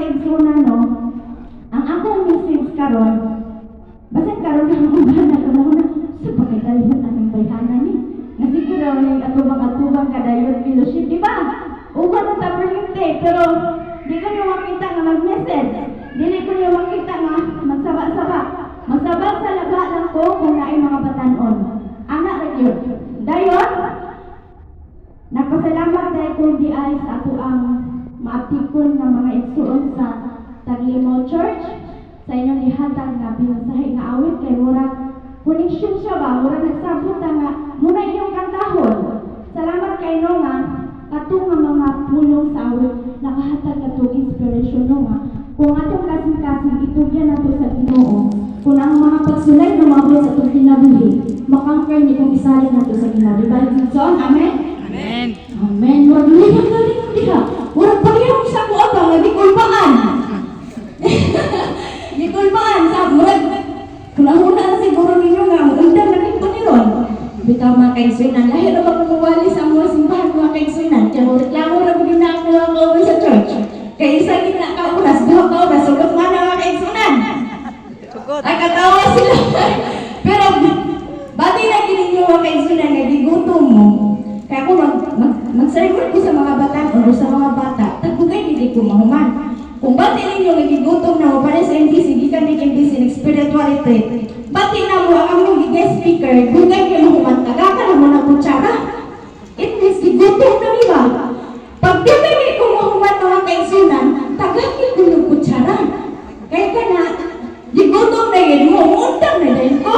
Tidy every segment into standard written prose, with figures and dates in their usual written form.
kaigsunan, no, ang akong message karon, basan karon ang uban na karon sa pagkaitalihon aming bayhanan ni. Nga siguro yung atubang-atubang kadayot fellowship, di ba? Uban ang taberinte, pero di ko nyo makita nga mag-message. Dili ko nyo makita nga magsaba-saba. Magsaba sa laga lang ko kung naay mga batanon. Anak na yun. Dayon, nagpasalamat dahil kung di ay sa ato ang maaptikon ng mga igsuon sa Taglimo Church. Sa inyong ihatag nga binasahe nga awit kay murag connection siya ba? Murag nagsabot nga muna inyong kantahon. Salamat kay no nga katong nga mga pulong sa awit nakahatag katong inspiration no nga. Kung atong kasing-kasing itugyan nato sa Ginoo, kung ang mga pagsulay ng mga sa atong kinabuhi, makangkay ni kung isalin nato sa Ginoo. Diba? So, amen? Amen. Amen. Murag lihat galing diha. Murag parehong sa ko ata nga di kulbaan. Di kulbaan sa murag. Kunahuna na siguro ninyo nga undang na kito ni Ron. Bitaw mga kaigsunan, lahi na magkumuwali sa mga simbahan mga kaigsunan. Kaya mo reklamo na kung na ako sa church. Kaya isa gina ka oras, duha ka oras, sugot nga na mga kaigsunan. Ay katawa sila. Pero bati na kininyo mga kaigsunan nga gigutom mo. Kaya ako mag-sermon ko sa mga batan o sa mga bata, tagpugay hindi ko mahuman. Kung bati ninyo nagigutom na mo para sa MDC, gikan ni MDC ng spirituality, bati na mo ang mong guest speaker, bugay kayo mahuman, tagaka na mo ng kutsara. It means gigutom na niba. Pag bugay kayo kung mahuman mga kaigsunan, tagakin ko ng kutsara. Kaya ka na, gigutom na yun mo, undang na dahil ko.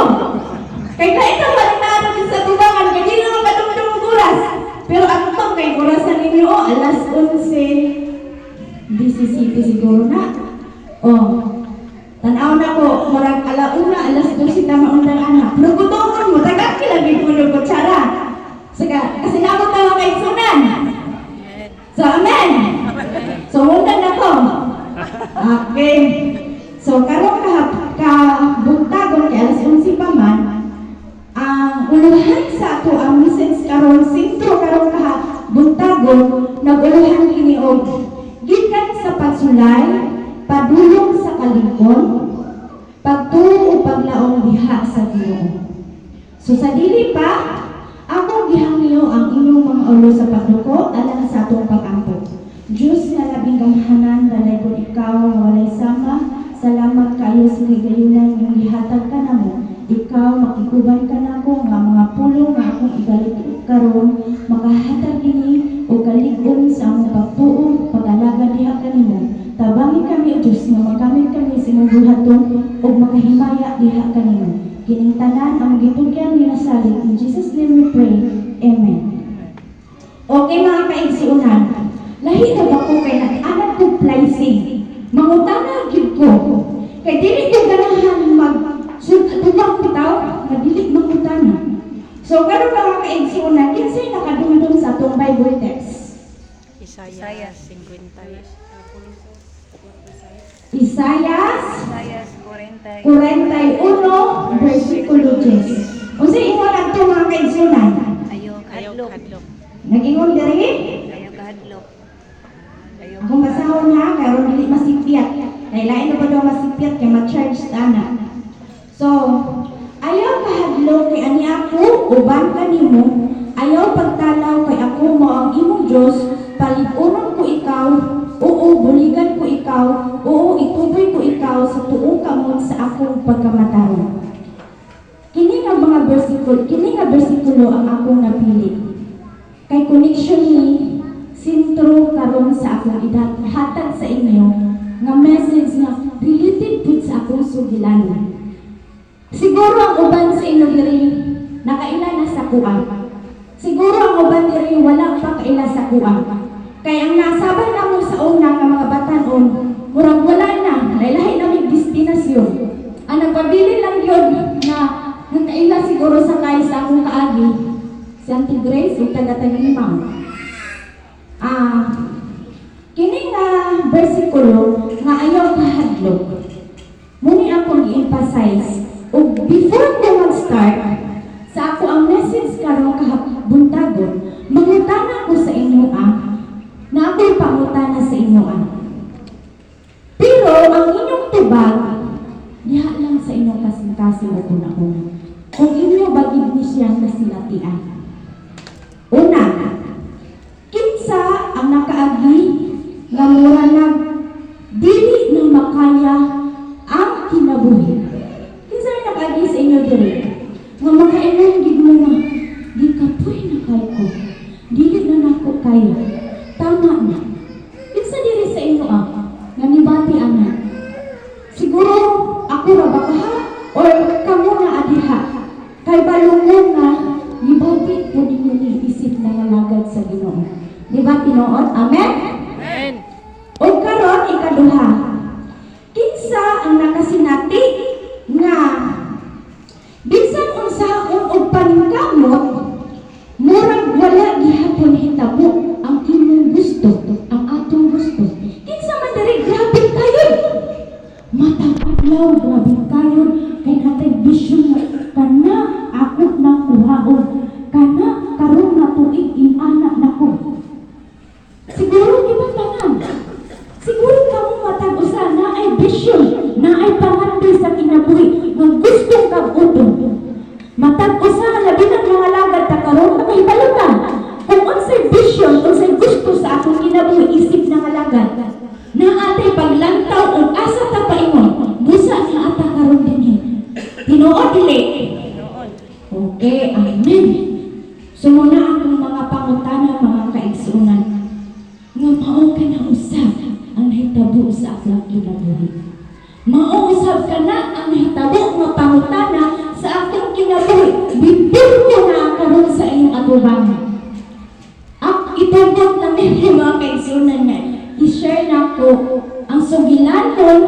Kaya ka ito malinaro din sa tubangan, kaya di naman katong oras. Pero ano pang kay orasan ninyo, alas 11, DCCP siguro na. Tanaw na ko, marag alauna, alas 12 tama undang anak. Nagutomon mo, tagak kilagin mo ng kutsara. Kasi nabot na mga kaigsunan. So, amen. So, undang na ko. Okay. So, karong kabuntagon kay alas 11 pa man, ang uluhan sa ato ang message karon sintro karong buntagon naguluhan kini og gikan sa pagsulay padulong sa kalikon pagtuo o paglaom diha sa Ginoo. So sa dili pa ako gihangyo ang inyong mga ulo sa pagduko alang sa atong pag-ampo. Diyos nga labing gamhanan dalay kun ikaw nga walay sama. Salamat kayo sa higayunan yung gihatag ka namo. Ikaw makikuban ka nako nga mga pulong nga akong ibalik karon makahatag kini o kalig-on sa among pagtuo pag-alaga diha kanimo. Tabangi kami o Diyos nga magamit kami sa imong buhaton o makahimaya diha kanimo. Kining tanan ang gitugyan ni nasalig. In Jesus' name we pray. Amen. Okay mga kaigsuunan, lahi na ba ko kay nag-anak ko placing? Mangutana gyud ko. Kay dili ko ganahan tubang bitaw, madili mangutana. So karon mga kaigsuunan, kinsay nakadungdung sa atong Bible text? Isaiah 50. Isaiah 41 versikulo 10. Unsay ingon adto mga kaigsuunan? Ayaw kadlok. Nag-ingon diri? Ayaw kadlok. Akong basahon ha, karon dili masipyat. Kay lain na pa daw masipyat kay ma-charge ta na. So, ayaw kahadlok kay ani ako uban kanimo, ayaw pagtalaw kay ako mo ang imong Dios, paliguron ko ikaw, oo buligan ko ikaw, oo ituboy ko ikaw sa tuong kamot sa akong pagkamataron. Kini nga bersikulo ang akong napili. Kay connection ni sintro karon sa akong ihatag sa inyo nga message nga related pud sa akong sugilanon. Siguro ang uban sa inyo diri nakaila na sa kuan. Siguro ang uban diri wala pa kaila sa kuan. Kay ang nasaban namo sa una nga mga batanon, murag wala na, lahi na may destinasyon. Ang nagpabili lang yun na nakaila siguro sa kay sa akong kaagi, si Auntie Grace ug taga-Taglimaw. Kini nga bersikulo nga ayaw kahadlok. Muni akong i-emphasize ug before ko mag-start sa ako ang message karon kahapbuntagon, mangutana ko sa inyo na ako'y pangutana sa inyo nakasinatian. Una, kinsa ang nakaagi nga mura na dili na makaya ang kinabuhi. Kinsa ang nakaagi sa inyo diri? Nga makaingon gid mo nga, di kapoy na kay ko. Dili na nako kaya. Tama na. Kinsa diri sa inyo nga nibati ana? Siguro ako ra ba kaha or kamo na adiha? Kay balungon nga nibati po ninyo ni isip na nalagad sa Ginoo. Di ba tinuod? Amen? Amen. O karon ikaduha. Kinsa ang nakasinati nga bisan unsahon og paningkamot murag wala gihapon hitabo ang imong gusto, ang atong gusto. Kinsa man diri grabe kayo. Matang adlaw grabe kayo kay natay vision nga kana ako na kuhaon. Kana karon na tuig inanak nako. Siguro di ba tanan? Siguro kamo matag usa na ay vision, na ay pangandoy sa kinabuhi nga gusto kag utong. Matag usa labi na mga lagad ta karon makahibalo ka. Kung unsay vision, unsay gusto sa akong kinabuhi isip na malagad. Na atay paglantaw ug asa ta paingon, busa na ata karon dinhi. Tinuod dili. Okay, amen. Sumuna akong mga pangutana, mga kaigsunan. Nga mao ka na usab ang nahitabo sa akong kinabuhi. Mao usab ka na ang nahitabo nga pangutana sa akong kinabuhi. Bibir ko na karon sa iyong atubangan. Itugot na may mga kaigsunan nga. I-share na ko ang sugilanon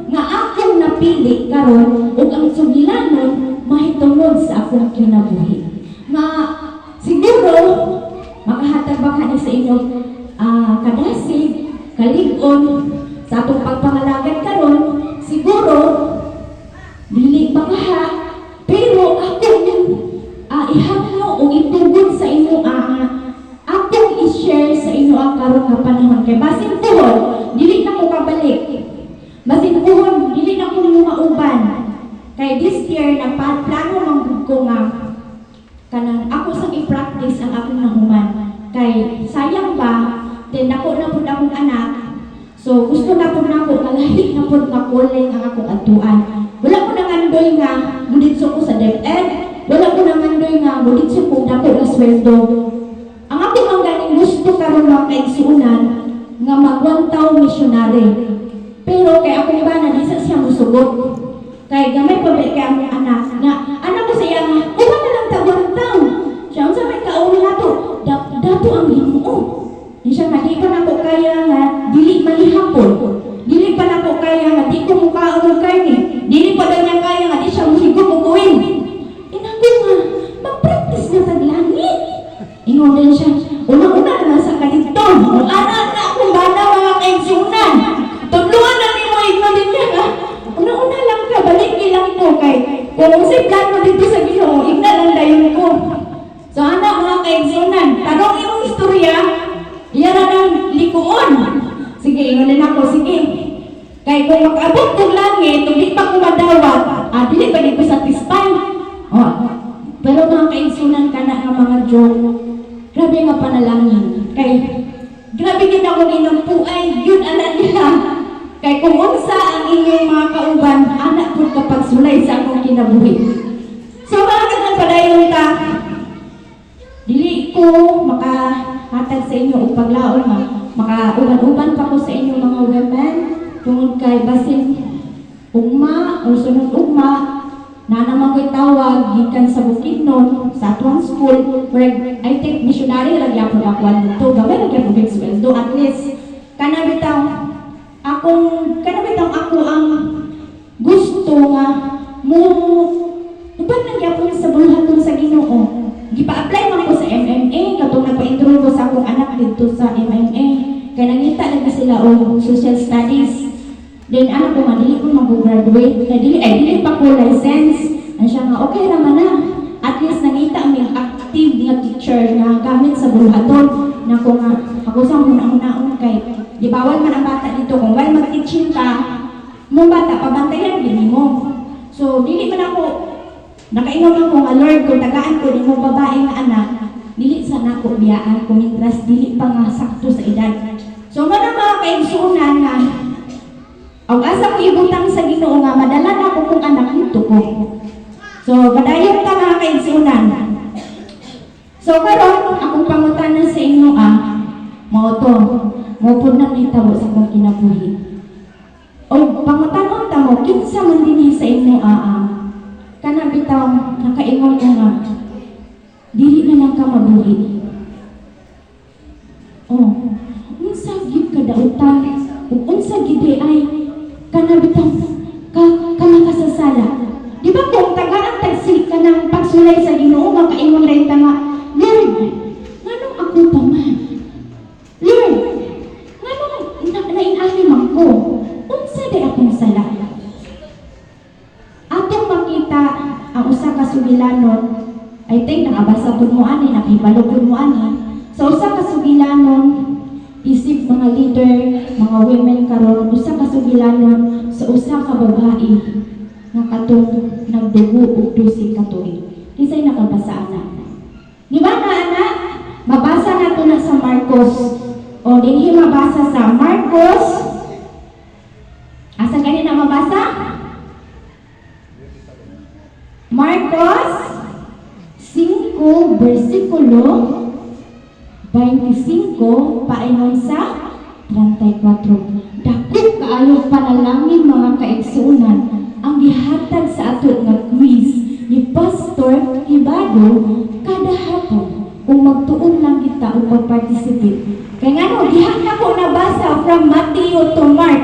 nga akong napili karon ug ang sugilanon mahitungod sa akong kinabuhi. Nga siguro makahatag ba kani sa inyo kadasig, kalig-on sa atong pagpangalagad karon, siguro dili pa kaha, pero ako yung ihanglaw o itugod sa inyo akong i-share sa inyo ang karon nga panahon. Kay basin puhon, dili na ko kabalik. Basin puhon, dili na ko mauban. Kay this year, plano manggod ko nga kanang ako sang i-practice ang akong nahuman. Kay sayang ba, then ako na po akong anak. So gusto na po na ako, nalahi na po makuling ang akong atuan. Wala ko nangandoy nga, muditso ko sa DepEd. Wala ko nangandoy nga, muditso ko dako na sweldo. Ang ako ang ganing gusto karon mga kaigsuunan nga magwantaw missionary. Pero kay ako iba na di sa siya musugot. Kay gamay pa ba kay among anak nga anak ko siya nga uban na lang tagwantaw. Siya unsa may kaon nato? Dato ang Ginoo. Siya nga di pa nako kaya nga dili malihapon. Dili pa nako kaya nga di ko mukaon og karne. Dili pa daw niya kaya nga di siya muhigop og uwin. Inako nga mag-practice na sa langit. Ingon din siya, una-una na sa kalito. Ana na akong bana mga kaigsunan. Tudluan na ni mo, ignon din niya nga. Una-una lang ka, balik ilang ko kay kung si plano dito sa Ginoo, igna lang dayon ko. So ana mga kaigsunan, tarong yung istorya, iyan na ng likuon. Sige, ingon din ako, sige. Kay kung mag-abot kong langit, kung di pa ko madawat, dili pa di ko satisfy. Pero mga kaigsunan ka na ng mga joke. Grabe nga panalangin. Kay, grabe din ako inampuay, yun anak nila. Kay kung unsa ang inyong mga kauban, anak po kapag sulay sa akong kinabuhi. So mga padayon ta, dili ko makahatag sa inyo o paglaon makauban-uban pa ko sa inyo mga women tungod kay basin ugma o sunod ugma na naman ko'y tawag gikan sa Bukidnon sa atuang school where I think missionary lagi ako nakuha dito gamay lagi ako big sweldo at least kanabitaw ako ang gusto nga mo uban lagi ako sa bulhaton sa Ginoo. Gipa-apply man ko sa MMA katong nagpa-enroll ko sa akong anak dito sa MMA kay nangita lang sila og social studies. Then anak ko dili ko mag-graduate, dili pa ko license. Ano siya nga, okay naman na. At least nangita ang active nga teacher na gamit sa bulhaton. Na ko nga, ako sa muna-unaon kay, di bawal man ang bata dito. Kung while mag-teaching ka, mong bata, pabantayan din mo. So, dili man ako Nakaingon ako nga, Lord, kung tagaan ko ni mo babae nga anak, dili sa nako biyaan kung intras dili pa nga sakto sa edad. So mga kaigsunan nga, ang asa ko ibutang sa Ginoo nga madala na ko kung anak nito ko. So padayon ta mga kaigsunan. So karon akong pangutanan sa inyo mao to, mo pud nang hitabo sa akong kinabuhi. O pangutanon ta mo kinsa man dinhi sa inyo kana bitaw nakaingon ko nga dili na lang ka mabuhi. Unsa gid kadautan ug unsa gid ay kana bitaw ka nakasasala. Di ba kung tagaan tagsi ka ng pagsulay sa Ginoo makaingon rin ta nga, Lord, nganong ako pa man? Lord, nganong nainani man ko? Unsa di akong sala? Atong makita ang usa ka sugilanon, I think nakabasa pud mo ani, nakibalo pud mo ani. Sa usa ka sugilanon, isip mga leader, mga women karon, usa ka sugilanon sa usa ka babae nga katong nagdugo og 12 ka tuig. Kisay nakabasa ana. Di ba na anak? Mabasa nato na sa Marcos. O dinhi mabasa sa Marcos. Asa gani na mabasa? Marcos 5 versikulo 25 paingon sa 34. Dako kaayo panalangin mga kaigsunan ang gihatag sa ato nga quiz ni Pastor Hibado kada hapon kung magtuon lang kita o mag-participate. Kaya nga no, dihan na ko nabasa from Matthew to Mark.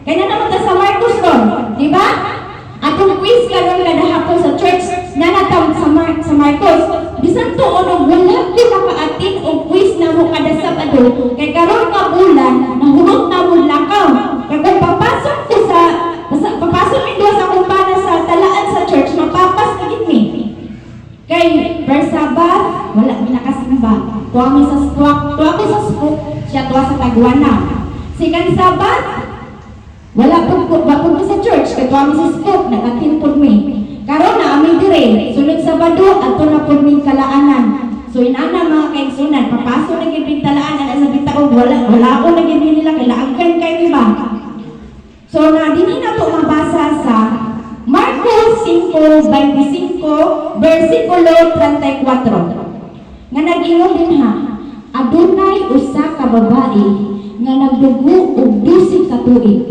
Kaya na naman ta sa Marcos ko, di ba? Atong quiz karon kada hapon sa church na natawag sa Marcos. Bisan tuon og wala ko nakaatin og quiz na mo kada Sabado. Kay karon nga bulan nahurot na mo lakaw. Kay kung papasok ko papasok mi sa kumpana sa talaan sa church, mapapas na gid mi. Kay first Sabbath wala mi nakasimba. Tuwa mi sa spook, siya tuwa sa Tagwana. Second Sabbath wala pud mi sa church, kay tuwa mi sa spook, nag-attend pud mi. Karon na ami dire, sunod Sabado adto na pud mi kalaanan. So inana mga kaigsunan, papasok na gid talaanan sa bitaog, wala ko na gid nila kailangan kay iba. So na dinhi na to mabasa sa Marcos 5:25 versikulo 34. Nga nag-ingon din adunay usa ka babae nga nagdugo og 12 ka tuig.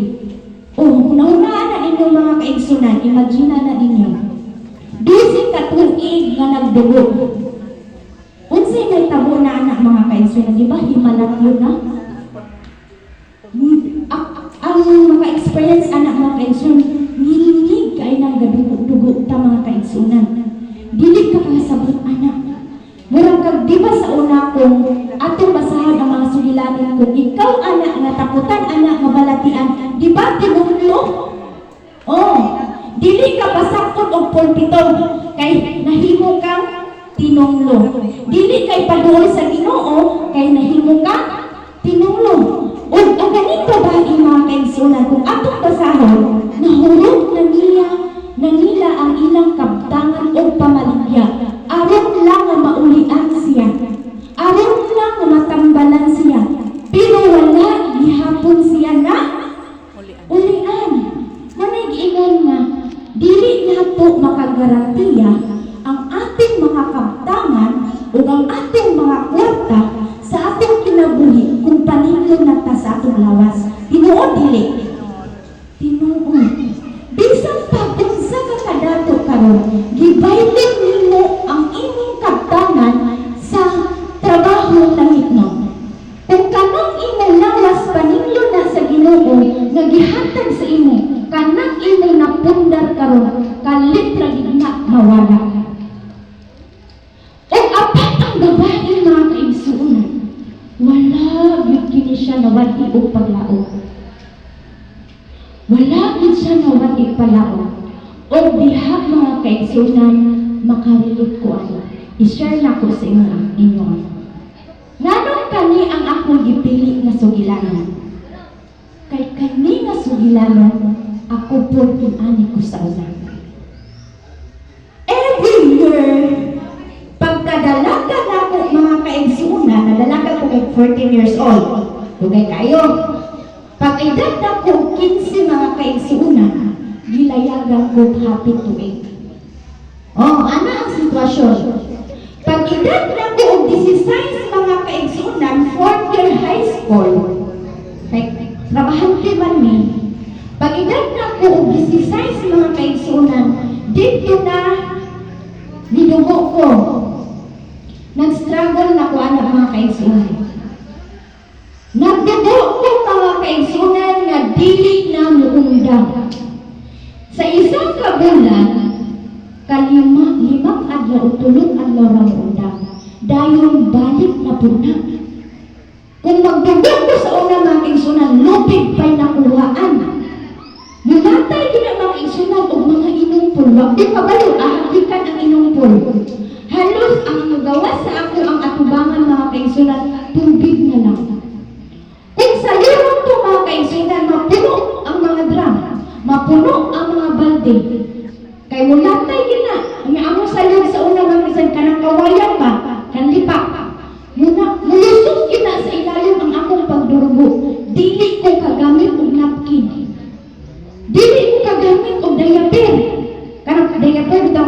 Hunahunaan na ninyo mga kaigsunan, imagine na ninyo. 12 ka tuig nga nagdugo. Unsay may tabo na anak mga kaigsunan, di ba himalat yun na? Ang mga experience anak mga kaigsunan, nililig kay nang gadugo-dugo ta mga kaigsunan. Dili ka kasabot anak. Murang kag di ba sa una kong atong basahan ang mga sugilanin kung ikaw anak nga taputan anak nga balatian, di ba tinunglo? Dili ka pasakot og pulpito kay nahimo kang tinunglo. Dili kay paduol sa Ginoo kay nahimo kang tinunglo. Ug ang ganing babae mga kaigsunan kung atong basahon, nahurot na nila ang ilang kabtangan o pamaligya. Aron lang nga maulian siya. Aron lang nga matambalan siya. Pero wala gihapon siya na ulian. Manag-ingon nga, dili nato makagarantiya ang ating mga kabtangan o ang ating mga kwarta sa ating kinabuhi kung paningin nata sa atong lawas. Tinuod dili. Tinuod. Bisan pa unsa ka kadato karon, gibaylen nimo ang imong kabtangan sa trabaho langit no. Kung kanang imong lawas paninglo na sa Ginoo nga gihatag sa imo, kanang imong napundar karon, kalitra gid na mawala. Ug apat ang babae mga kaigsuonan, wala gyud kini siya nawadi og paglaom. Wala gid siya nawadi palaom. O diha mga kaigsunan, makarelate ko ano. I-share na ko sa inyo. Nganong kani ang akong gipili nga sugilanon? Kay kani nga sugilanon, ako po kinani ko sa una. 14 years old. Tugay kayo. Pag edad na ko 15 mga kaigsuunan, gilayagan ko happy tuig. Oh, ana ang sitwasyon. Pag edad na ko og 16 mga kaigsuunan, 4th year high school, kay trabahante man ni. Pag edad na ko og 16 mga kaigsuunan, dito na nidugo ko. Nag-struggle na ko ana mga kaigsuunan. Nagdugo ko mga kaigsuunan nga dili na muundang. Sa isang kabulan, limang adlaw o tulong adlaw na muundang. Dayon balik na po na. Kung magdugo ko sa una mga kaigsuunan, lupig pa'y nakuhaan. Lumatay din ang mga kaigsuunan o mga inumpol. Wag di kabalo, ahakikan ang inumpol. Halos ang magawa sa ako ang atubangan mga kaigsuunan, tubig na lang. Kung sa lirong ito mga kaigsuunan, mapuno ang mga drum, mapuno ang mga balde. Kay mulatay gina, ang amo sa lirong sa una mga kaigsuunan, kanang kawayan ba, kanlipak. Mulusok gina sa ilalim ang akong pagdurugo. Dili ko kagamit og napkin. Dili ko kagamit og diaper. Kanang diaper daw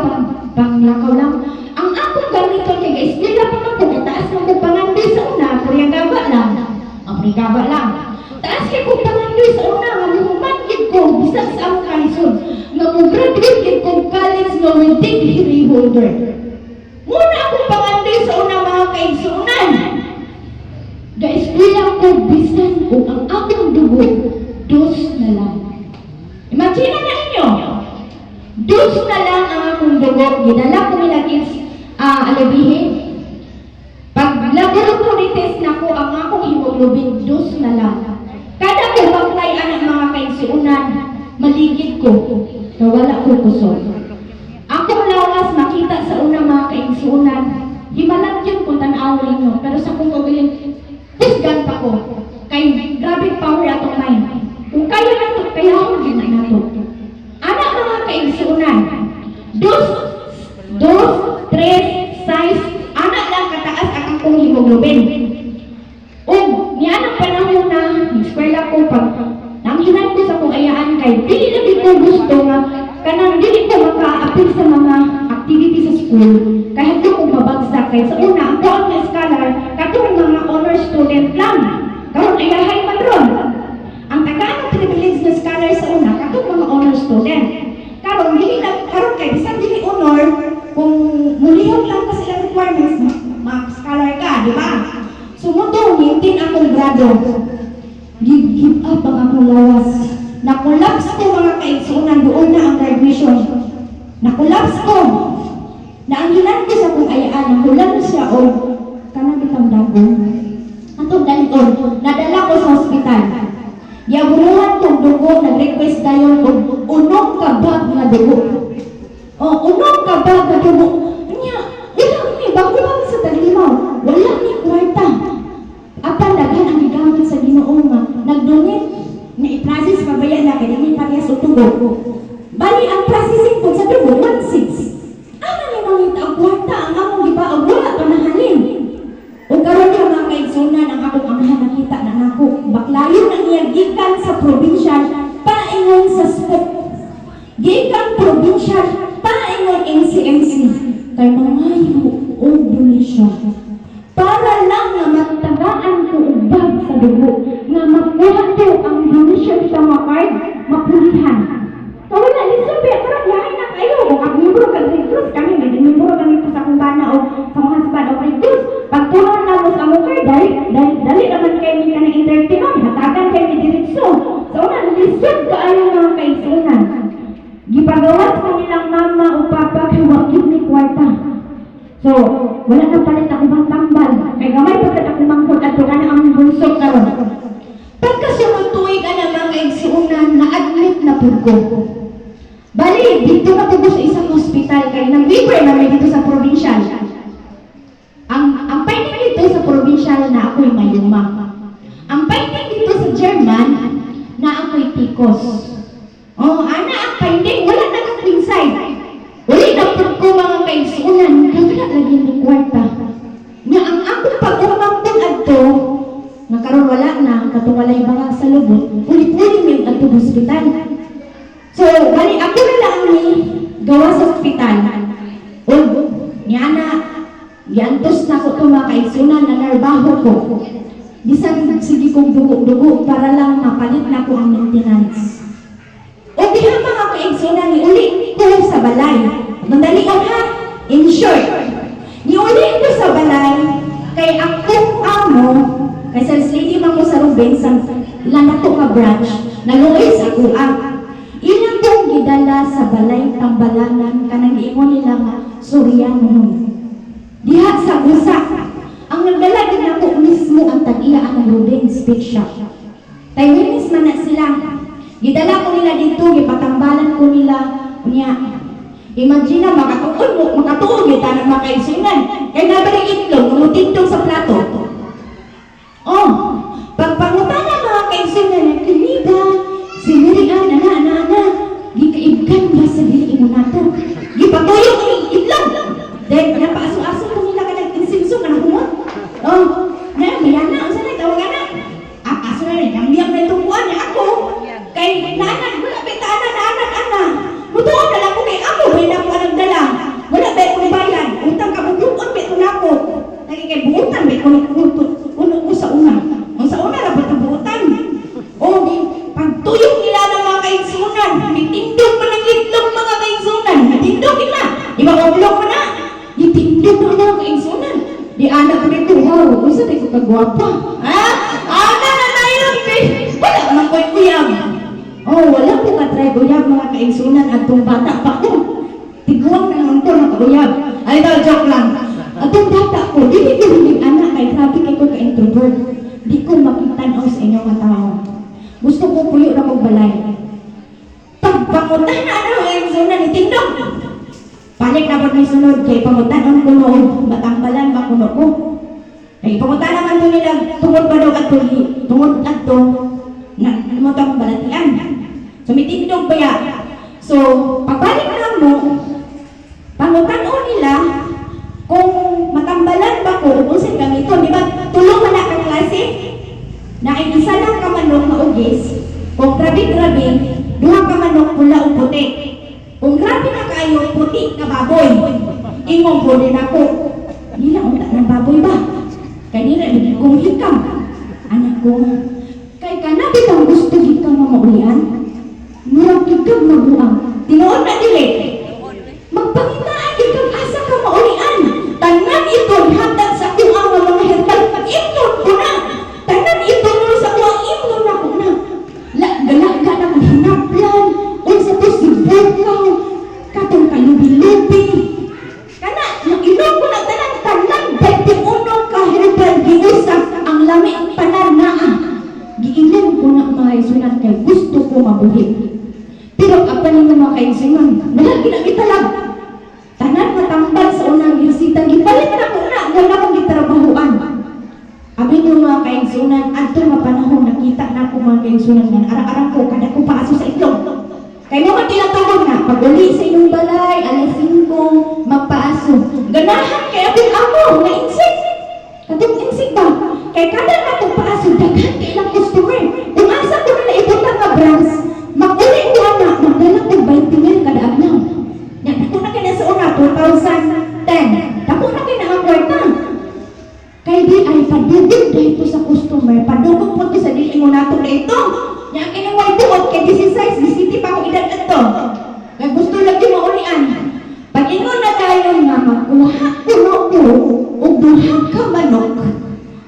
panglakaw lang. Ang akong gamiton kay ga-eskwela pa man ko, taas na ko pangandoy sa una, puriyagaba lang. Ang puriyagaba lang. Taas kay ko pangandoy sa una, nga lumangkid ko, bisag sa akong kalisod. Nga mo graduate kid ko college nga with degree holder. Muna akong pangandoy sa una mga kaigsuunan. Ga-eskwela ko, bisan ko ang akong dugo, dos na lang. Imagine na ninyo, dos na lang ang akong dugo, ginala ko nila kids, alabihin. Pag laboratory test na ko, ang akong hemoglobin, dos na lang. Kada ko pagtayan ang mga kaigsuunan, maligid ko, nawala ko kusog. Akong lawas makita sa una mga kaigsuunan, himalat yun kung tanaw ninyo, pero sa kong kabilin, husgan pa ko, kay grabe power atong mind. Kung kaya na ito, kaya ako din na ito. Anak mga kaigsuunan, dos, tres, size, anak lang kataas ang akong hemoglobin. O, niyan ang panahon na, eskwela ko pag, nanghinan ko sa kong ayaan kay, dili na ko gusto nga, kanang dili ko maka-apil sa mga activity sa school, kahit ko kong mabagsak kay sa una, ako ang scholar, katong mga honor student lang, karon ayahay man ron. Ang tagaan ng privilege na scholar sa una, katong mga honor student. Karon dili na, karon kay bisan dili honor, kung mulihog lang ka silang requirements, mag-scholar ka, di ba? Sumuto, maintain akong grado. Give up ang akong lawas. Nakulaps ko mga kaigsuunan, doon na ang graduation. Nakulaps ko. Naanghinan ko sa kong ayaan, nakulang siya o kanang bitang dagong. Atong dalikod, nadala ko sa hospital. Yabunuhan kong dugo, nag-request dayon o unong kabag na dugo. O, unong kabag na dugo. Nya, wala ni, bago lang sa taglimaw. Wala ni kwarta. Apan daghan ang gigamit sa Ginoo nga nag-donate na i-process pa ba yan na kaya may parehas o tugo. Bali ang processing po sa dugo 1.6. Ano ni mangita ang kwarta ang among gibaog wala pa nahalin. O karon nga mga kaigsuunan ang akong amahan nakita na nako baklayon ang iya gikan sa probinsya paingon sa SPEC. Gikan probinsya paingon NCMC kay mangayo o donation. Para lang na magtagaan ko ubag sa dugo, nga makuha ko ang donation sa mga card, mapulihan. So wala, listen ba, parang yahay na kayo. Kungag-membro ka, Red Cross kami, nag-membro kami po sa kumbana o sa mga husband o Red Cross. Pagtunan na mo sa mga card, dali naman kayo ni ka na entertainment, hatagan kayo ni diretso. So wala, listen ka ayaw mga kaigsuunan. Gipagawas ko nilang mama o papa, kaya wakit ni kwarta. So, wala nang palit ako bang tambal. Kaya gamay pa sa akong mangkot at doon na ang bunsok karon. Pagkasunod tuig na mga kaigsuunan, na-admit na po ko. Bali, dito na po sa isang hospital kaya nag-liver namin dito sa provincial. Ang finding dito sa provincial na ako'y mayuma. Ang finding dito sa German na ako'y tikos. Oh, ana ang finding, wala na kang inside. Wala na po ko mga kaigsuunan, wala lagi ng kwarta. Nga ang akong pag-umangkot adto, walay bangag sa lubot, ulit-ulit may atong hospital. So, bali ako na lang ni gawa sa hospital. O, niya na, giantos na ko itong mga kaigsunan na narbaho ko. Bisan sige kong dugo-dugo para lang mapalit na ko ang maintenance. O diha mga kaigsunan, niuli ko sa balay. Mandalion ha, in short, niuli ko sa balay, kay akong amo, kay Sales Lady man ko sa Ruben, sa ilang nato ka branch, naluoy sa kuang. Ilang kong gidala sa balay tambalanan, kanang giingon nila nga, Soriano. Diha sa usa, ang nagdala din ako mismo ang tag-iya ang Ruben Speech Shop. Taiwanese man na sila. Gidala ko nila dito, gipatambalan ko nila, niya, imagine na makatuon kita ng makaisunan. Kaya nabalik itlog, lumutintog sa plato. Oh, pagpangutan ng mga kaisunan, nagkaliba, sinirian, ana, gikaibkan ba sa dili mo nato? Gipatuyok ang itlog. Dahil napaaso-aso ko nila ka nag-insinso ka na humot. Oh, mayana, ang sanay, tawag na. Aso na rin, ang biyang na itong buwan niya ako. Kay nanan, wala ba taanan na anak-anak. Mutuon na lang ko kay ako, may na ko nagdala. Wala ba ko bayan, utang ka bugluon, may ito na ako. Nagigay buutan, may kuno ko sa una. Ang sa una, dapat ang buutan. O, pagtuyok nila ng mga kaigsunan, itindog pa ng itlog mga kaigsunan. Itindog nila, iba oblog mo na. Itindog na mga kaigsunan. Di anak ko nito, wow, isa tayo ko kagwapa. Ha? Ana na tayo, wala man ko'y kuyab. Oh, wala ko ka-try kuyab mga kaigsunan at itong bata pa ko. Tiguang na naman ko na kuyab. Ay, ito, joke lang. At itong bata ko, di ko hiling anak, kay grabe kay ko ka-introvert. Di ko makitanaw sa inyong mga tao. Gusto ko puyo na magbalay. Pagpangutan na ano, kaigsunan, itindog. Balik na po may sunod, kay pangutanon ko noon, matangbalan ba kuno ko. Kay pangutan naman ito nila, tungod ba daw at tungod at to, na mo itong balatian. So, may tindog ba yan? So, pagbalik na mo, pangutanon nila, kung matambalan ba ko, kung saan gamito, di ba, tulong man na kang klase, na ay isa lang ka manok na ugis, kung grabe-grabe, duha ka manok pula o puti. Kung grabe na kayo, puti ka baboy. Ingong po din ako. Nila, unta ng baboy ba? Kanina, hindi kong hikam. Anak ko, kay kanabi kang gusto hikam mamaulian? Murang hikam mabuang. Tinoon na dili. Magpangitaan hikam asa ka maulian. Tanan ito, hatag sa kuang mga herbal. Imnon ko na. Tanan ito, sa kuang imnon na ko na. Gala-gala na kong hinaplan. Unsa to si Bekaw, katong kalubi-lubi. Kana, yung ilog ko na tanan, 21 ka herbal giusap ang lami ang pananaa. Giinom ko na mga kaigsunan kay gusto ko mabuhi. Pero apa ni mga kaigsunan, wala ginagitalag. Tanan matambal sa unang bisita, gipalit na ko na, wala akong gitrabahuan. Abi nyo mga kaigsunan, adto nga panahon nakita na ko mga kaigsunan nga, arang-arang ko, kada ko paaso sa itlog. Kaya naman tinatawag na, pag-uli sa inyong balay, alas 5, magpaaso. Ganahan kaya din ako, na insik. Katong insik ba? Kaya kada na itong paaso, daghan kailang customer. Kung asa ko na ipunta nga branch, mag-uli ko na, magdala ko 20 mil kada adlaw. Ako na kaya sa una, 2010. Ako na kaya na ang kwarta. Kaya di ay padugod dito sa customer, padugod po sa dili mo nato na ito. Yang kinuway buot kay 16, disiti pa akong edad ito. Kaya gusto lagi maulian. Pag ingon na tayo nga magkuha ko o duha ka manok,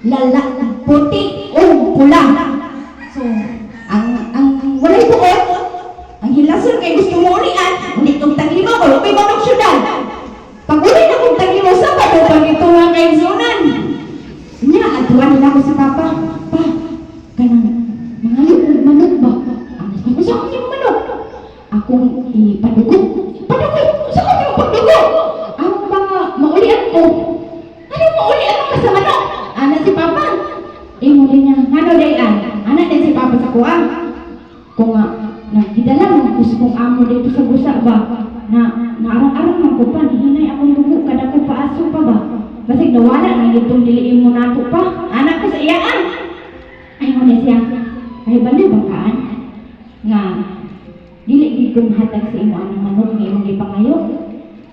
lala, puti o pula. So, ang walay buot, ang hilason kay gusto mo ulian, ulit kong taglima ko, may manok syudad. Pag uli na kong taglima sa bato, pag ito nga kay zonan. Nya, atuan nila ko si Papa. Pa, ganang, mga manok ba? Ang gusto ko yung manok. Akong ipadugog. Padugog? Saan ko yung padugog? Ang mga maulian ko. Ano maulian mo sa manok? Anak si Papa. Muli niya. Ano dayan? Anak din si Papa sa kuha. Kung nagdidala mo gusto kong amo dito sa busa ba? Na arang-arang man ko pa. Hihinay akong dugo. Kada ko paaso pa ba? Kasi nawala na itong diliin mo nato pa. Anak ko sa iyaan. Ay mo niya siya. Ay bali bakaan nga dili gid ko mahatag sa imo ang manok nga imong gipangayo.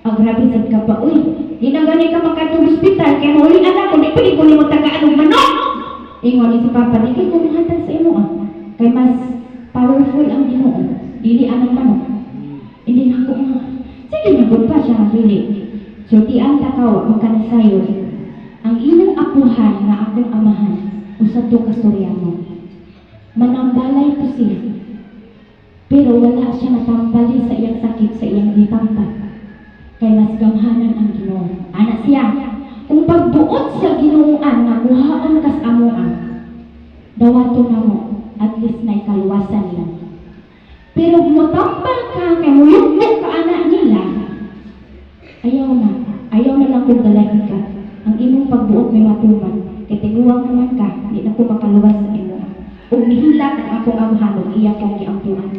Grabe sad ka pa uy. Di na gani ka makatong hospital kay mauli anak ko di pa gid ko nimo tagaan og manok. Ingon ni si Papa di gid ko mahatag sa imo kay mas powerful ang Ginoo dili ang manok. Hindi na ko sige na gud pa siya dili. So di ang takaw magkanasayon. Ang imong apuhan nga akong amahan usa to kastoryano. Manambalay to siya. Pero wala siya natambali sa iyang sakit sa iyang gitambal. Kay mas gamhanan ang Ginoo. Anak siya, kung pagbuot sa Ginooan nga kuhaan kas amuan, dawato na mo, at least na ikaluwasan lang. Pero motambal ka, kay muyugmok ka anak nila, ayaw na lang kung dalahin ka. Ang imong pagbuot may matuman, kay tiguang naman ka, hindi na ko makaluwas sa imo. Kung nihilak ang akong amahan, iya kong giampuan.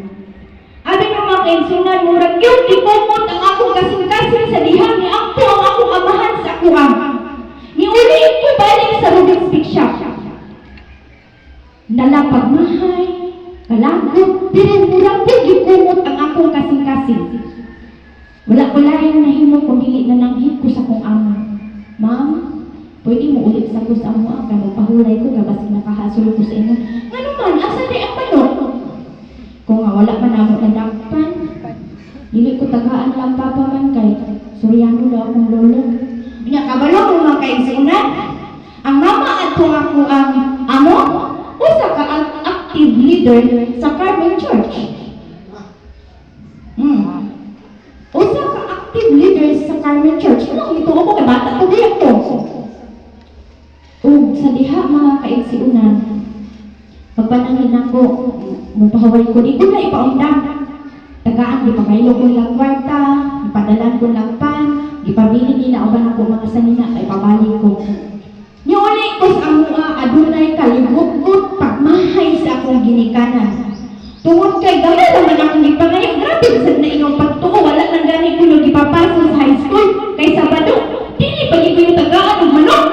Abi nga mga kaigsunan, murag yung ikumot ang akong kasing-kasing sa dihang ni Ampo ang akong amahan sa kuwang. Niuliin ko balik sa Rubik's Big Shop. Nalapagmahay, kalagot, pero murag yung ikumot ang akong kasing-kasing. Wala ko laing nahimo kung dili na nanghit ko sa kong ama. Ma'am, pwede mo ulit sa kus ang mga kaya pahulay ko gabas nakahasol ko sa inyo. Nga naman, asa di ang manok? Kung nga wala man ako nadakpan, dili ko tagaan lang papa man kay suryano daw akong lolo. Nya kabalo mo mga kaigsunan, ang mama at kung ako ang amo, usa ka ang active leader sa Carmen Church. Usa ka active leader sa Carmen Church. Ano ito ako kay bata to diyan ko. Sa diha mga kaigsunan, pagpanangin ako, mupahaway ko, di ko na ipaundang. Tagaan, di pa kayo ko lang kwarta, ipadalan ko lang pan, ipabili nila o ba ako mga sanina, ay pabalik ko. Niuli ko sa amua, adunay kalibot-gut, pagmahay sa akong ginikanan. Tungod kay gamay naman akong gipangayo, grabe sad na inyong pagtuo, wala nang gani ko nung ipapasok sa high school, kay Sabado, dili pa ko yung tagaan ng manok.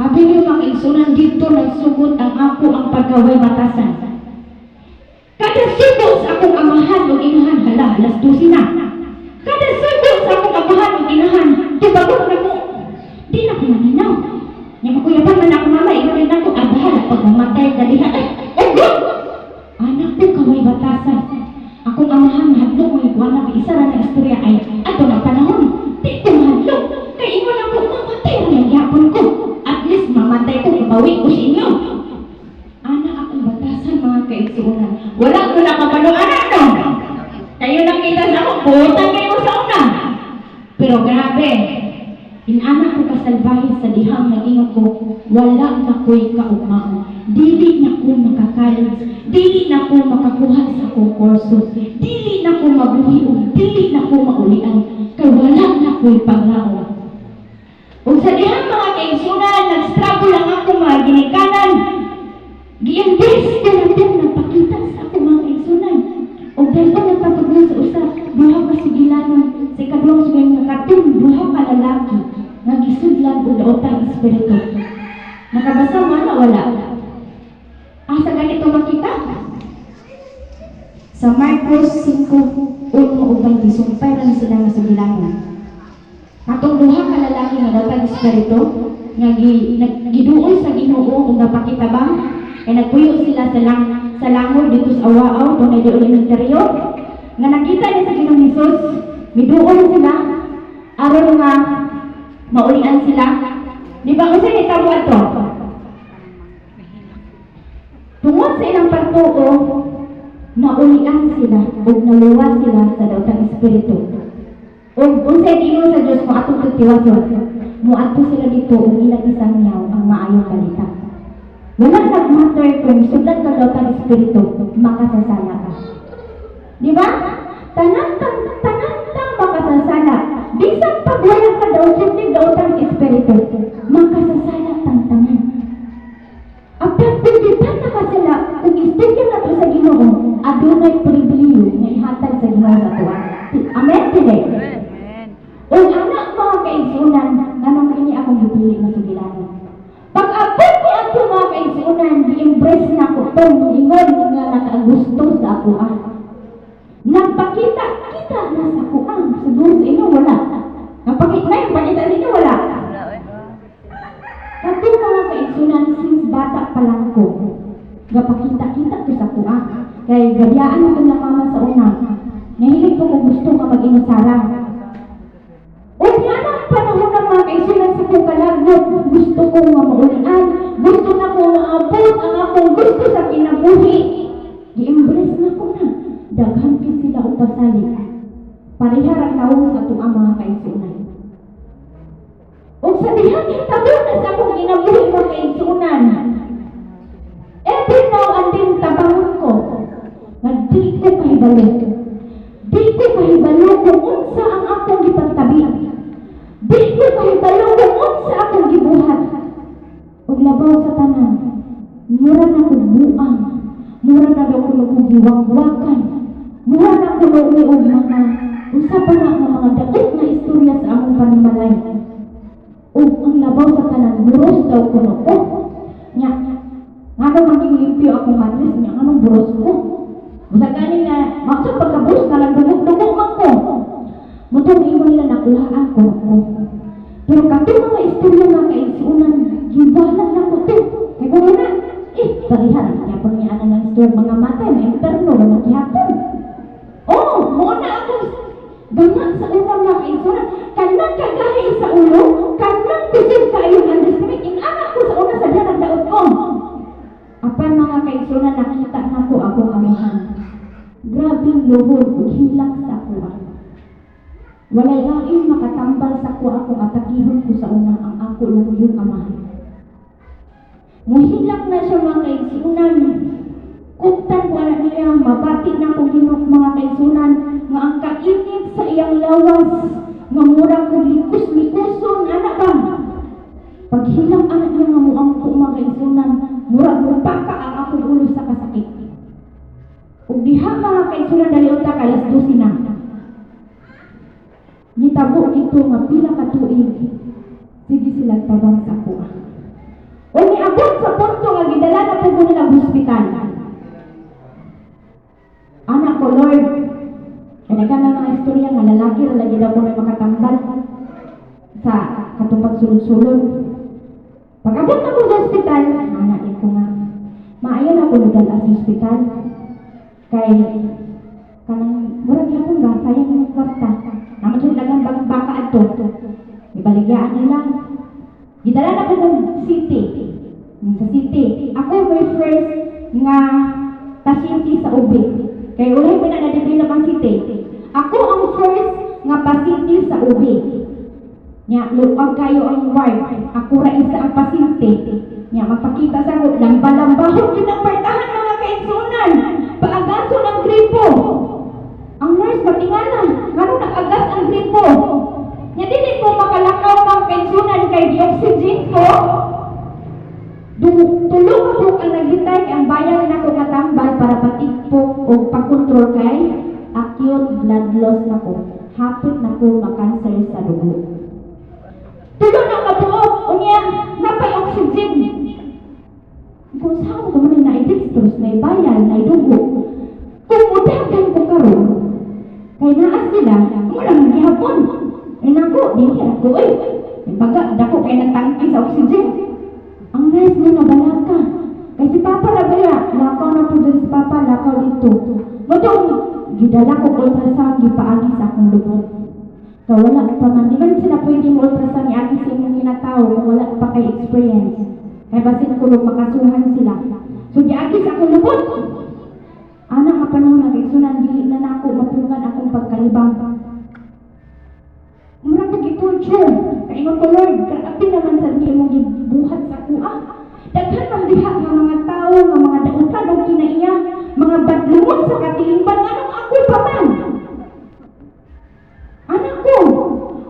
Abi niyo makigsunan dito nagsugod ang ako ang pagkaway batasan. Kada sugo sa akong amahan o inahan, hala, alas 12 na. Kada sugo sa akong amahan o inahan, tubagon na mo. Di na ko maninaw. Yung makuyapan man ako mama, ikaw na ko, bahala pag mamatay dalihan. Ay, good! Anak ko kaway batasan. Akong amahan mahadlok mo iguana, isa na ng istorya ay, ato na panahon, di ko mahadlok. Kaya ingon ako, mamatay na yung yapon ko. At least mamatay ko, kabawi ko sa inyo. Anak akong batasan mga kaigsunan. Wala ko na kabalo anak no. Kayo nakita sa ako, buotan kayo sa una. Pero grabe, inanak ko kasalbahe sa dihang naging ko, wala na ko'y kaugmao. Dili na ko makakalis, dili na ko makakuha sa akong kurso, dili na ko mabuhi o dili na ko maulian, kaya wala na ko'y paglaon. Kung sa dihang mga kaigsunan, nag-struggle lang ako mga ginikanan. Gi-embrace ko lang din nagpakita sa ako mga kaigsunan. O dahil ko nagpapaglan sa usa, duha ka sigilanon, sa ikaduhang sugay nga katong duha ka lalaki, nga gisudlan o daotang espiritu. Nakabasa mo na wala? Asa ganito makita? Sa Marcos 5:1 o 20, sumpay lang sila nga sigilanon. Katong duha ka lalaki nga daotang espiritu, nga giduol sa Ginoo kung napakita ba? Kaya nagpuyo sila sa langod dito sa Awaaw, doon ay doon yung interior. Nga nakita niya sa Ginoong Hesus, miduol sila, aron nga maulian sila. Di ba kung saan itabo ito? Tungod sa ilang pagtuo, naulian sila o naluwas sila sa daotang espiritu. O kung saan inyo sa Diyos kung atong tutiwason, muato sila dito o ilang isang yaw ang maayong balita. Wala nag-matter kung sudan ka daw ng espiritu, makasasala ka. Di ba? Tanantang makasasala. Bisang pagwalang ka daw, sudan daw ng espiritu, makasasala tantangan. Apag pagditan na kasala, kung istigyan na ito sa Ginoo, adunay pribiliyo na ihatag sa Ginoo sa tuwa. Amen today? O anak mga kaigsunan, nanong kini akong gipili na sugilanon. Pag-abot ko ang mga kaigsunan, di-embrace na ko, katong ingon nga nakagusto sa ako nagpakita kita na sa ako siguro sa inyo wala nagpakita sa inyo wala katong mga kaigsunan since bata pa lang ko gapakita-kita to sa ako kay gabiyaan ako na mama sa una nahilig ko kung gusto ka mag-inusara o yan ang panahon ng mga kaigsunan sa kong kalagot gusto kong maulian gusto na kong maabot ang akong gusto sa kinabuhi i-embrace na ko na daghan ki sila o pasali pariharang naong sa itong mga kaigsunan o sa dihang hitabo na sa akong kinabuhi mga kaigsunan every now and then tabangon ko na di ko kahibalo kung unsa ang akong gipagtabi di ko kahibalo kung unsa akong gibuhat ug labaw sa tanan mura na ko buang mura na daw ko giwagwakan mura na ko og mga usa pa na nga mga daot nga istorya sa among panimalay ug ang labaw sa tanan buros daw ko nya nga maging limpyo akong matres nya anong buros ko basta ganing nga maksud pagkabus na lang dugog man ko mutong ingon nila nakuhaan ko pero katong mga istorya nga kaigsunan gibalan na ko to kay kung na parihan niya pang niya ng istorya mga matay na imperno na gihapon muna ako ganang sa unang mga kaigsunan kanang kagahi sa ulo kanang kusog kayo underestimate anak ko sa una sa diyan ang daot ko apan mga kaigsunan nakita na ko akong amahan grabing luhod ug hilak sa ako walay laing makatambal sa ko akong atakihon ko sa una ang ako lang yung amahan muhilak na siya mga kaigsunan kuktan ko anak niya mabati na kong ginok mga kaigsunan nga ang kainit sa iyang lawas nga murang kong likus-likuson anak ba paghilak anak niya nga muang ko mga kaigsunan murag mupaka ang akong ulo sa kasakit ug diha mga kaigsunan dali unta ka alas 12 na nitabo ito nga pila ka tuig sige sila tabang sa ako o niabot sa punto nga gidala na po nila hospital anak ko Lord kaya ka mga istorya nga lalaki na lagi daw ko na makatambal sa katupag sulod-sulod pag-abot na ko sa hospital anak ko nga maayon ako nagdala sa hospital kay kanang murag yapon ba sayang ng kwarta naman yung dagang baka ato ibaligyaan nila gidala na ko ng city sa city ako may first nga pasyente sa UB kay ulay pa na na-develop ang city ako ang first nga pasyente sa UB nya luag kayo ang ward ako ra isa ang pasyente nya mapakita sa ko lamba-lambahon kinampartahan mga kaigsunan paagaso ng gripo ang nurse patingala ngano nag-agas ang gripo nya dili ko makalakaw mga kaigsunan kay di-oxygen ko tulong ako ang naghintay ang bayan na ko katambal para patikpok o pagkontrol kay acute blood loss na ko hapit na ko makanser sa dugo tulong na kabuok unya napay oxygen kung saan ko man na i-dextrose na bayan na dugo kung udagan ko karon kay naas sila mula maghihapon nako dili ako baga dako kay natangki sa oxygen ang nurse mo na balaka kay si Papa na baya lakaw na po si Papa lakaw dito matong gidala ko ultrasound gipaagi sa akong lubot wala pa man di man sila pwede mo ultrasound ni agi sa inyong kinatao kung wala pa kay experience kay basin ko makasuhan sila so giagi sa akong lubot anak nga panahon nag-igsunan dili na nako mapungan akong pagkalibang mura pag-itorture kaingon ko Lord grabe naman sa niyo mong gibuhat sa kuha daghan man diha nga mga tao nga mga dautan o kinaiya mga badlungon sa katilingban anong ako pa man anak ko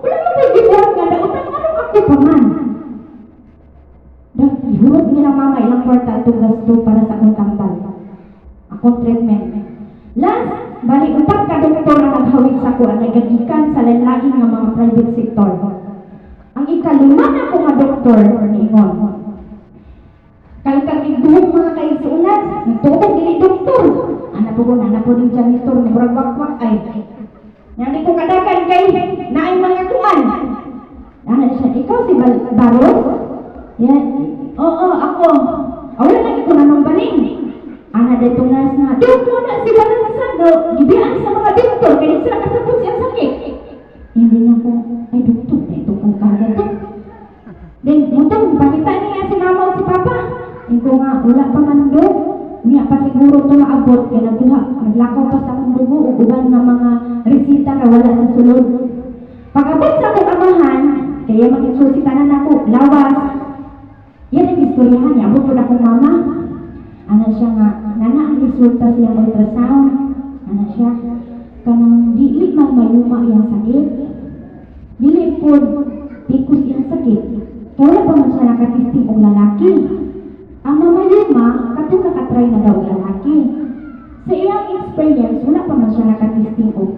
wala mo kayo gibuhat nga dautan anong ako pa man ihurot nila mama ilang kwarta itong gasto para sa akong tambal akong treatment last balik upat ka doktor ang naghawid sa kuha nagagikan sa lain-lain nga mga private sector ang ikalima na ko nga doktor ni Ingon kalkag igduhog mga kaigsunan pugon na po din janitor na murag wakwak ay. Yan di ko kadagan kay naay mga kuan. Ano siya, ikaw si Baros? Yan. Oo, ako. Wala lagi ko nanumbaling. Ana dito nurse na, doon mo na si Baros do. Gibiyaan sa mga doktor, kaya sila kasabot siya sakit. Hindi na ko, ay doktor, ito kong kaya to. Then, mutong, pakita niya si mama o si papa. Hindi ko nga, wala pa man do. Niya pa siguro ito maabot, kaya naglakaw pa sa akong dugo, o uban ng mga resita na wala sa sulod. Pag-abot sa akong amahan, kaya mag-insusitanan ako, lawas. Yan ang istoryahan niya, abot ko na akong mama. Ano siya nga, nana ang resulta siya ultrasound. Ano siya, kanang dili man mayuma yung sakit. Dili po, tikus yung sakit. Kaya pa man siya nakatisting og lalaki. Ang mamayuma, kato nakatry na daw lalaki. Sa iyang experience, wala pa man siya nakatisting og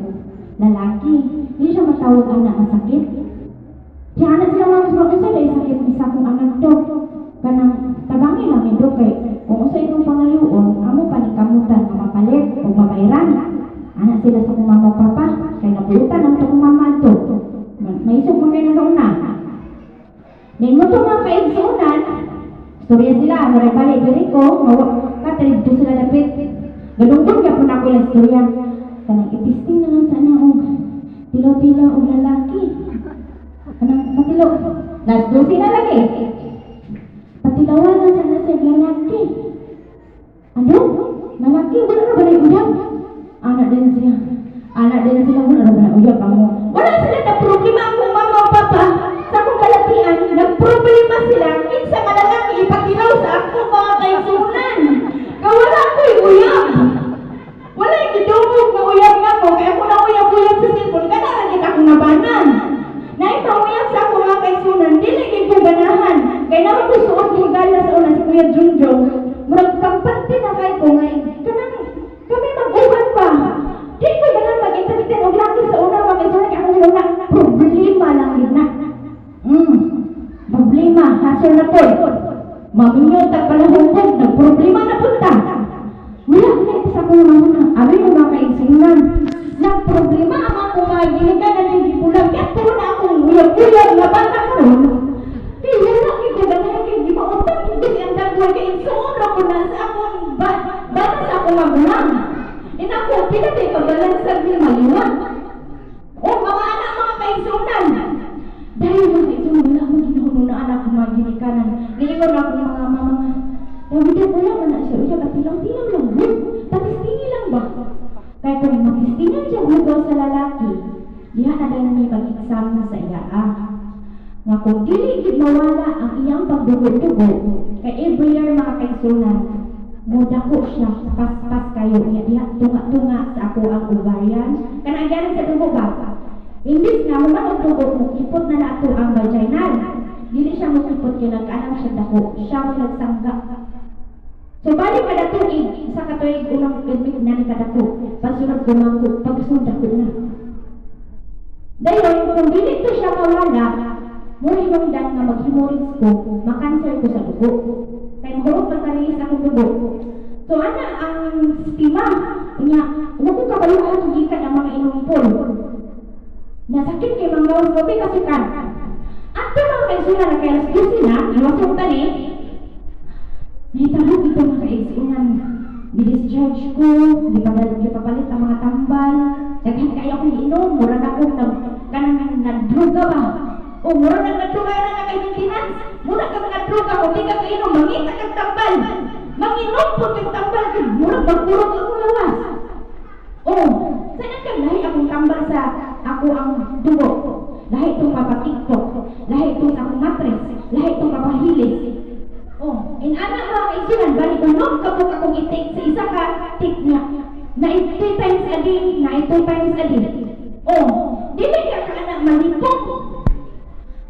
lalaki. Hindi siya matawag anak na sakit. Kaya anak sila mga mas sa dahil sakit isa kong anak to. Kanang tabangi lang ito kay kung sa itong pangayuon, amo panikamutan na mapalit o mabayran. Anak sila sa kong mama papa, kaya napulutan ang itong mama to. May isok mo kayo na sa una. May mo itong mga kaigsunan, storya sila, marabali, diri ko, katalib to sila dapit. Galungkot ka po na ko yung storya. Kanang itisting na lang sana o tilaw-tilaw o lalaki. Kanang patilaw, last dosi na lagi. Patilawan na sana sa lalaki. Ano? Lalaki, wala na ba na uyab? Anak din sila. Anak din sila, wala na ba na uyab mo? Wala sila na problema akong mama o papa. Sa akong kalapian, nagproblema sila. Kinsa ka lalaki, ipatilaw sa akong mga kaisunan. Kawala ko'y uyab. Wala yung idumog na uyab nga ko. Kaya ako na uyab-uyab sa cellphone, kanaran kita akong nabanan. Naipanguyab sa akong mga kaisunan, di lagi ko ganahan. Kaya naman ko suot yung gala sa una si Kuya Junjong. Murag kampante na kayo ko ngay. Kanang kami mag-uwan pa. Di ko ganahan mag-interpretin og laki sa una mga kaisunan. Kaya akong una, problema lang yun na. Problema, hasol na po. Maminyo tag palahubog, nagproblema na punta. Wala na ito sa kong mga abi mo mga kaisunan. Nagproblema ang akong mga giligan na nagipulang. Kaya po na akong uyab-uyab na bata karon. Kaya wala ko ganahan kaya di mautang hindi ang dagwa kaya isuon ko na sa akong bata sa akong magulang. Inako, pinatay ka balansag ni maliwa. O mga anak mga kaisunan. Dahil mga kaisunan, wala akong ginuhuno na anak ng mga ginikanan. Nilingon ako ng mga mama nga. Dawidan wala man na siya. Uya katilaw-tilaw lang. Patistingi lang ba? Kaya kung matistingan siya hugaw sa lalaki, diha na dahil may mag-exam na sa iya. Nga kung dili mawala ang iyang pagdugo-dugo, kay every year mga kaisunan, mudako siya, pas-pas kayo, diha tunga-tunga sa ako ang ovarian. Kanang sa dugo ba? Imbis na human ang dugo mo, ipot na nato ang vaginal. Dili siya mo ipot kaya nag-anang siya dako, siya mo nagsangga. So balik kada tuig, sa katuig unang admit na ni kadako, pagsunod gumangko, pagsunod dako na. Dahil kung dili to siya mawala, muli nung dan nga mag-hemorrhage ko, makanser ko sa dugo. Kaya mahulog pagkarilis akong dugo. So ana ang stima, niya, huwag ko kabaluhan gikan ang mga inumpol. Nasakit kay mga gawas gabi kasi kan. At ito mga kaisunan na kaya alas 12 na, iwasong tani, nahitahog ito mga kaisunan. Di-discharge ko, di papalit ang mga tambal, daghan kayo akong inom, mura na akong kanang nagdruga ba? O mura na nagdruga na kay maintenance, mura ka nagdruga o di ka kainom, mangita kang tambal. Manginom po kang tambal, mura magpurog akong lawas. O, saan ka lahi akong tambal sa ako ang dugo? Lahi itong papatiktok, lahi itong akong matres, lahi itong papahilis. Oh, anak mga kaisunan, bali unom kapag akong i-take sa isa ka take niya. Na 2 times a day, na 2 times a day. Oh, di ba ka anak malipong?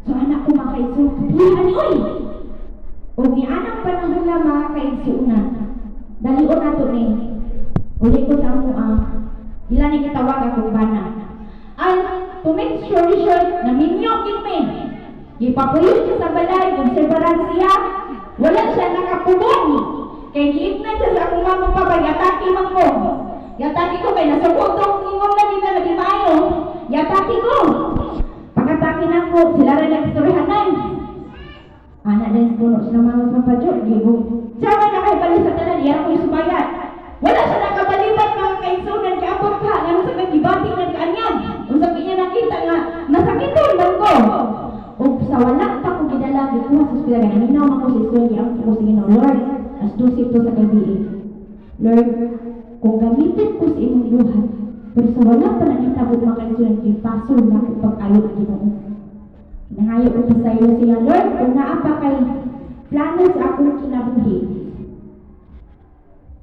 So anak ko mga kaisunan, yan oy! O ni anak panahon na mga kaisunan, dalion na to ni. Uli ko sa mo ilan ni kitawag akong bana. Ay, to make sure na minyok yung men. Ipapuyod siya sa balay, obserbaran siya. Wala siya nakapubong. Kaya giit na siya sa akong mga pabayataki man mo. Yataki ko kay nasugutong ingon na di na di maayo. Yataki ko. Pagkataki na ko, sila rin nagstoryahanan. Anak din puno sila mga sa pajot. Gigo. Sama na kayo pala sa tanan, iya ko subayat. Wala siya nakabalibat mga kaigsunan kaabot ka. Nga sa kagibati ng kaanyag. Kung sabi niya nakita nga, nasakiton lang ko. O sa wala pa ko gidala, gikuha sa eskwela. Ganinaw ako sa eskwela, ang ko sa Ginoo, Lord, as 12 to sa gabi. Lord, kung gamitin ko sa inyong buhat, pero sa wala pa nakita ko mga kaigsunan, ipasol na ako pag-ayo ang Ginoo. Nangayo ko sa iyo siya, Lord, kung naapa kay plano sa akong kinabuhi,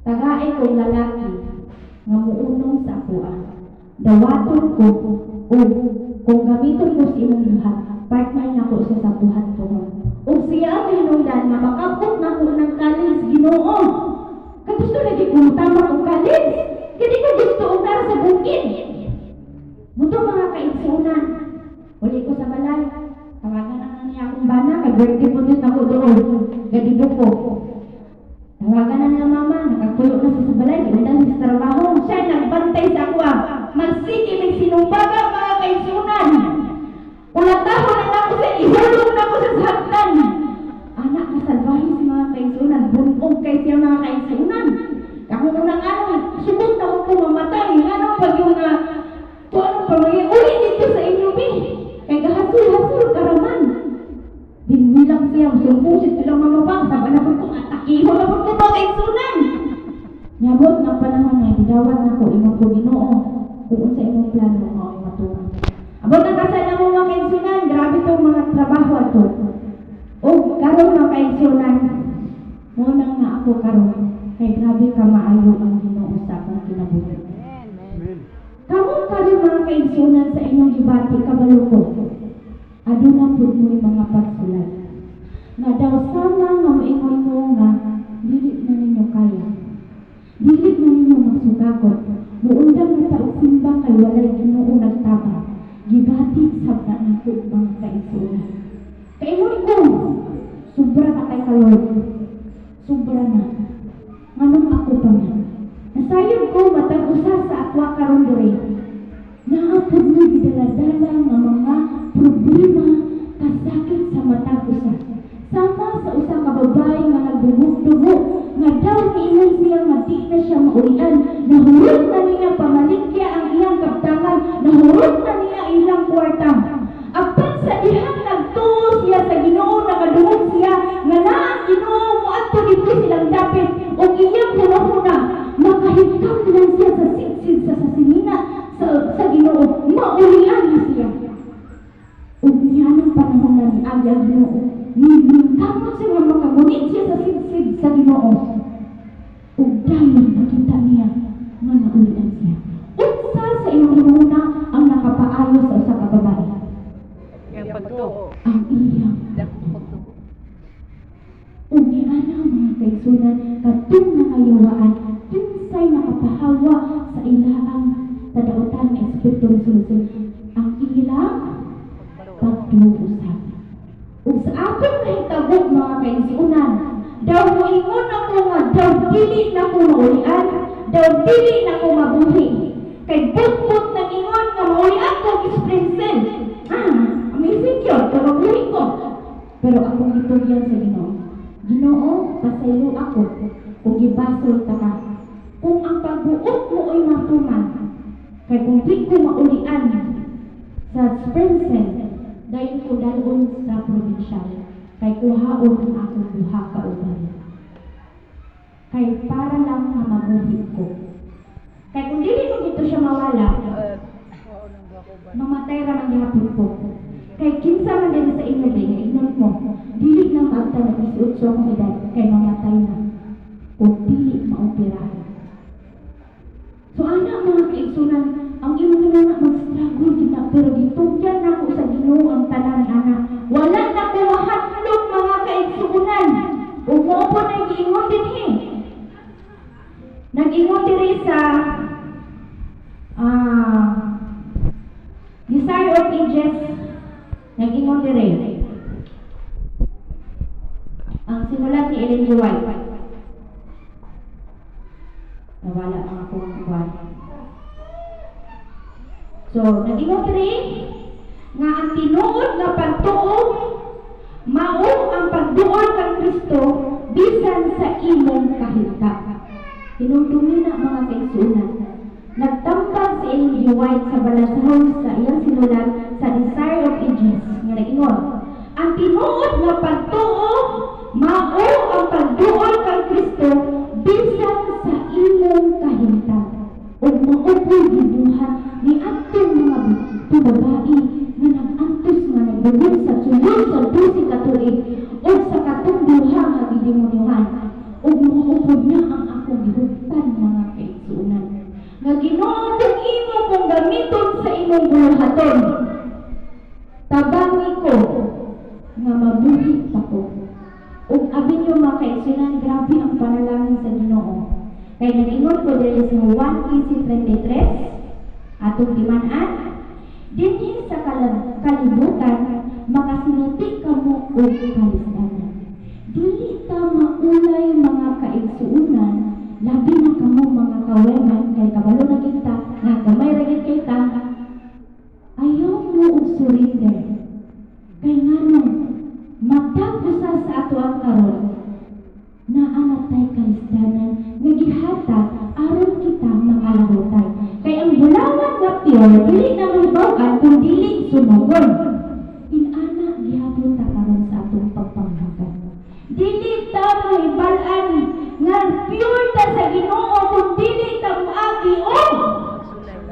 tagain kong lalaki nga muunong sa ako. Dawaton ko o kung gamiton ko sa imong buhat, partner na ko sa buhat ko. O siya ang hinungdan na makapot na ko ng college, Ginoo. Gusto lagi kong tama kong college. Hindi ko gusto umar sa bukid. Muto mga kaigsunan. Uli ko sa balay. Tawagan na niya akong bana. Kag-birthday po din ako doon. Gadibo ko. Tawagan na niya mama. Nakakulo na sa balay. Kinundan sa trabaho. Siya nagbantay sa ako. Magsige may sinumbaga mga kaigsunan. Ulatahon na ako sa ihulong na ako sa saktan. Anak na salbahin si mga kaigsunan. Bunong kay siya mga kaigsunan. Ako muna nga, subot na ako mamatay. Ano pag yung kung ano pa uli dito sa inyo, kay gahasul-hasul karaman. Dinwilang siya, sumpusit bilang mamabang. Sabi na po kung atakiho na po mga kaigsunan. Nyabot ng panahon na bidawat na ko, imong ko Ginoo. Kung sa imong plano, mga ay matuwa. Abot ang kasal na mga kaigsunan, grabe itong mga trabaho ato. O, karon mga kaigsunan, munang na ako karon. Kay grabe ka maayo ang Ginoo sa akong kinabuhi. Karon karon mga kaigsunan sa inyong gibati kabalo ko. Aduna pud mo'y mga pagsulat. Nga daw sana nga maingon mo nga dili na ninyo kaya. Dili na ninyo magsugagot. Muundang na taog simba kay walay Ginoo nagtabang. Gibati sabda na po mga kaigsunan. Kaingon ko, sobra na kay kalord. Sobra na. Nganong ako pa man. Nasayod ko matag usa sa akwa karon diri. Naapod ni gidala-dala nga mga problema kasakit sa matag usa. Sama sa usa ka babae nga nagdugo-dugo nga daw niingon siya nga di na siya maulian. Nahurot na niya pamalikya ang iyang kaptangan. Nahurot na niya ilang kwarta. Apan sa dihang nagtuo siya sa Ginoo, nakadungog siya nga naa ang Ginoo mo adto dito silang dapit o iyang hunahuna. Makahitap lang siya sa siksid sa sinina sa Ginoo. Maulian na siya. Ug niya ng panahon na ni Agyang Ginoo. Kamot siya nga makagunit siya sa siksid sa Ginoo. Ug dayon nakita niya nga naulian siya. Unsa sa iyong hinuna ang nakapaayo sa usa ka babae? Yung pagtuo. Ang iyang Pagtuo. ug niana mga kaigsunan kadtong nakayawaan kinsay nakapahawa sa ilaang tadautan nga espiritu ng sunod ang ilang pagtuusan. Ug sa akong nahitabo mga kaigsunan, daw moingon ako nga daw dili na ko maulian, daw dili na ko mabuhi. Kay butbut na ingon nga maulian ko isprinsel. Amazing yun, kababuhi ko. Pero akong itugyan sa Ginoo. Ginoo, pasaylo ako kung gibasol ta ka. Kung ang pagbuot mo ay matuman, kay kung di ko maulian sa Springsel, dahil ko dalon sa probinsyal, kay kuhaon ang akong duha ka uban. Kay para lang na mabuhi ko. Kay kung dili ko dito siya mawala, mamatay ramang gihapon ko. Kay kinsa man din sa inyo din, ignon mo, dili na maagta na 18 akong edad, kay mamatay na. O dili maoperahan. So anak mga kaigsunan, ang imong nga mag-struggle din na, pero gitugyan na ko sa Ginoo ang tanan anak. Wala na ko mahatlog mga kaigsunan. Ug mo po nag-iingon din nag-ingon diri sa Desire of Ages. Nag-ingon diri. Ang sinulat ni Ellen G. White. Nawala ang akong buwan. So, nag-ingon diri nga ang tinuod nga pagtuo mao ang pagduol kang Kristo bisan sa imong kahita. Hinumdumi na mga kaigsunan. Nagtambag si Ellen G. White sa balasahon sa iyang sinulat sa Desire of Ages nga nag-ingon, ang tinuod nga pagtuo mao ang pagduol kang Kristo bisan sa imong kahita. Ug maupoy gibuhat ni atong mga babae nga nag-antos nga nagdugod sa sulod sa 12 ka tuig o sa katong duha nga gidemonyohan. Ug maupod na ang akong gihuptan mga kaigsunan. Nga Ginoo imo kong gamiton sa imong buluhaton. Tabangi ko nga mabuhi pa ko. Ug abin yung mga kaigsunan, grabe ang panalangin sa Ginoo. Kaya nag-ingon ko diri sa 1:33 atong timan-an, dinhi sa kalibutan makasinuti kamo og kalisdanan. Dili ta maulay mga kaigsuunan, labi na kamo mga kaweman kay kabalo na kita nga gamay ra gid kita. Ayaw mo og surrender. Kay ngano matag usa sa ato ang karon na anatay kalisdanan nga gihatag aron kita makalahutay. Kay ang bulawan nga pure dili na mahibaw-an kung dili sumugod.